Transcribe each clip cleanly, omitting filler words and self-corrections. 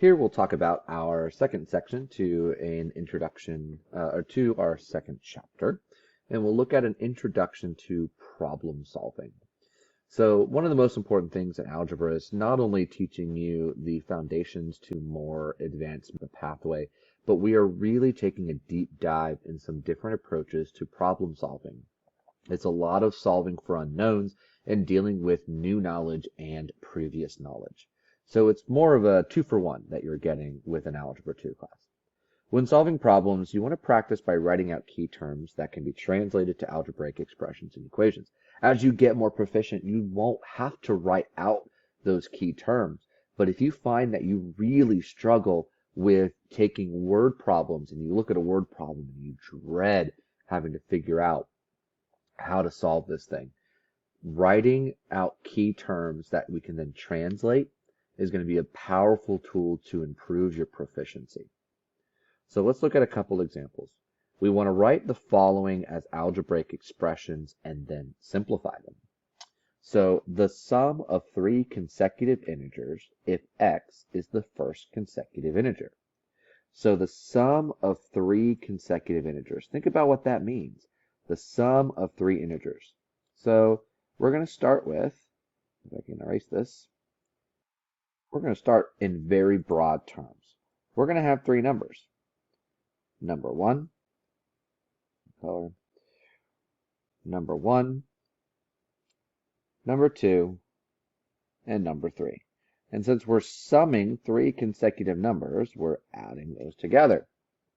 Here we'll talk about our second section to an introduction, or to our second chapter, and we'll look at an introduction to problem solving. So one of the most important things in algebra is not only teaching you the foundations to more advanced pathway, but we are really taking a deep dive in some different approaches to problem solving. It's a lot of solving for unknowns and dealing with new knowledge and previous knowledge. So it's more of a 2-for-1 that you're getting with an Algebra 2 class. When solving problems, you want to practice by writing out key terms that can be translated to algebraic expressions and equations. As you get more proficient, you won't have to write out those key terms. But if you find that you really struggle with taking word problems and you look at a word problem and you dread having to figure out how to solve this thing, writing out key terms that we can then translate is going to be a powerful tool to improve your proficiency. So let's look at a couple examples. We want to write the following as algebraic expressions and then simplify them. So the sum of 3 consecutive integers if x is the first consecutive integer. So the sum of 3 consecutive integers. Think about what that means. The sum of 3 integers. So we're going to start with, if I can erase this, we're going to start in very broad terms. We're going to have 3 numbers. Number 1, color, number 1, number 2, and number 3. And since we're summing 3 consecutive numbers, we're adding those together.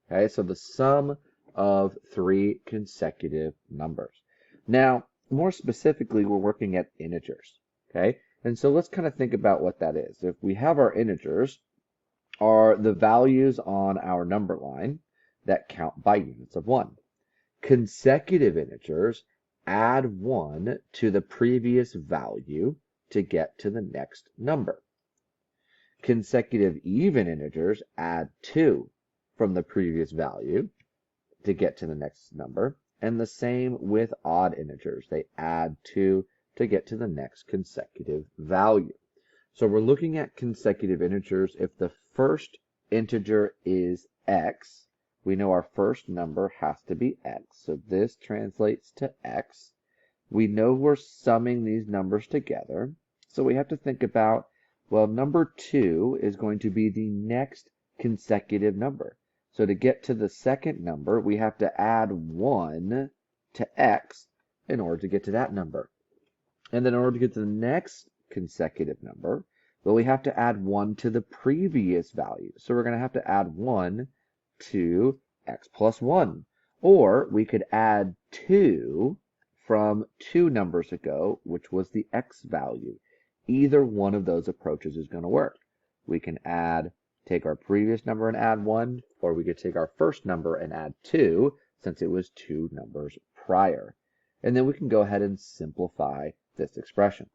Okay, so the sum of 3 consecutive numbers. Now, more specifically, we're working at integers. Okay, and so let's kind of think about what that is. If we have our integers, are the values on our number line that count by units of 1. Consecutive integers add 1 to the previous value to get to the next number. Consecutive even integers add 2 from the previous value to get to the next number. And the same with odd integers. They add 2 to get to the next consecutive value. So we're looking at consecutive integers. If the first integer is x, we know our first number has to be x. So this translates to x. We know we're summing these numbers together. So we have to think about, well, number 2 is going to be the next consecutive number. So to get to the second number, we have to add 1 to x in order to get to that number. And then in order to get to the next consecutive number, well, we have to add 1 to the previous value. So we're going to have to add 1 to x plus 1. Or we could add 2 from 2 numbers ago, which was the x value. Either one of those approaches is going to work. We can take our previous number and add 1, or we could take our first number and add 2, since it was 2 numbers prior. And then we can go ahead and simplify this expression.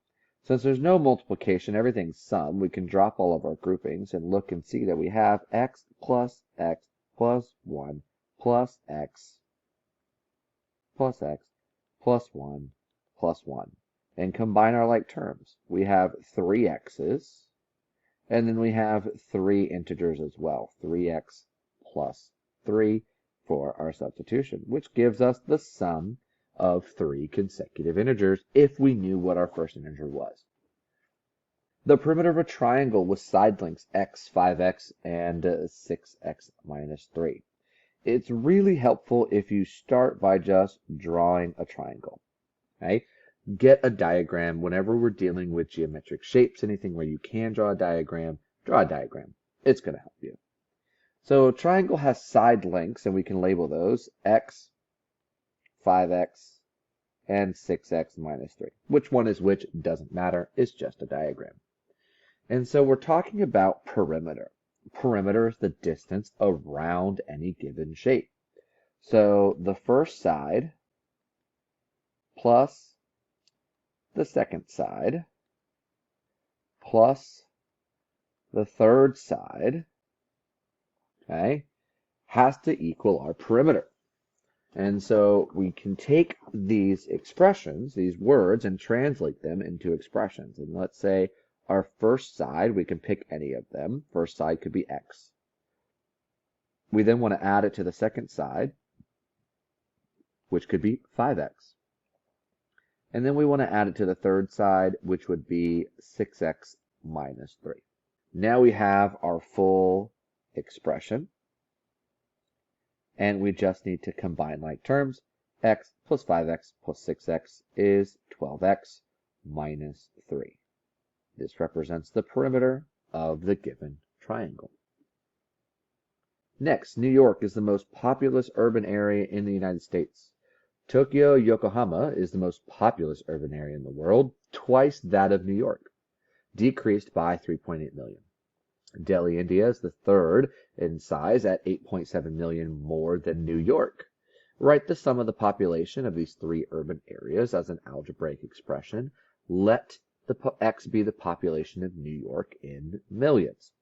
Since there's no multiplication, everything's sum, we can drop all of our groupings and look and see that we have x plus 1 plus x plus x plus 1 plus 1. And combine our like terms. We have 3 x's, and then we have 3 integers as well, 3x plus 3 for our substitution, which gives us the sum of 3 consecutive integers if we knew what our first integer was. The perimeter of a triangle with side lengths x, 5x, and 6x minus 3. It's really helpful if you start by just drawing a triangle. Okay? Get a diagram whenever we're dealing with geometric shapes, anything where you can draw a diagram, draw a diagram. It's going to help you. So a triangle has side lengths, and we can label those x, 5x, and 6x minus 3. Which one is which doesn't matter. It's just a diagram. And so we're talking about perimeter. Perimeter is the distance around any given shape. So the first side plus the second side plus the third side, okay, has to equal our perimeter. And so we can take these expressions, these words, and translate them into expressions. And let's say our first side, we can pick any of them. First side could be x. We then want to add it to the second side, which could be 5x. And then we want to add it to the third side, which would be 6x minus 3. Now we have our full expression, and we just need to combine like terms. X plus 5x plus 6x is 12x minus 3. This represents the perimeter of the given triangle. Next, New York is the most populous urban area in the United States. Tokyo, Yokohama is the most populous urban area in the world, twice that of New York, decreased by 3.8 million. Delhi, India is the third in size at 8.7 million more than New York. Write the sum of the population of these three urban areas as an algebraic expression. Let the x be the population of New York in millions.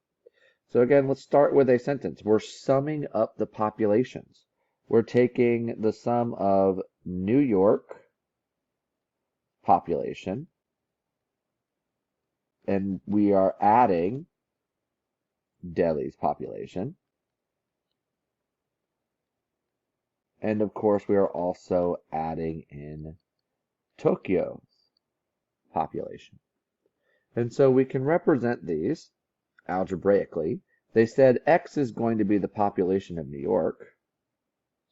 So again, let's start with a sentence. We're summing up the populations. We're taking the sum of New York population, and we are adding Delhi's population. And of course, we are also adding in Tokyo's population. And so we can represent these algebraically. They said x is going to be the population of New York.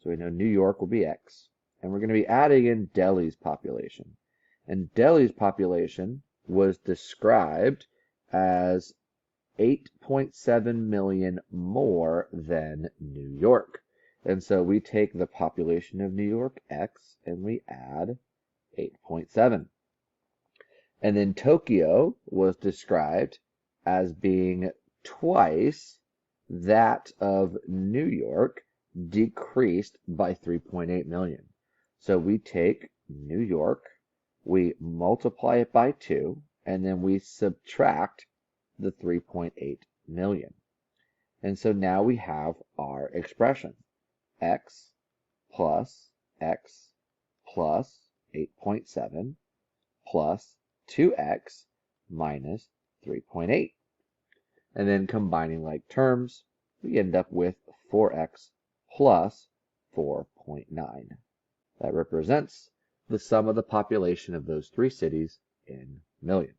So we know New York will be x. And we're going to be adding in Delhi's population. And Delhi's population was described as 8.7 million more than New York. And so we take the population of New York, x, and we add 8.7. And then Tokyo was described as being twice that of New York, decreased by 3.8 million. So we take New York, we multiply it by 2, and then we subtract the 3.8 million. And so now we have our expression. X plus 8.7 plus 2x minus 3.8. And then combining like terms, we end up with 4x plus 4.9. That represents the sum of the population of those three cities in millions.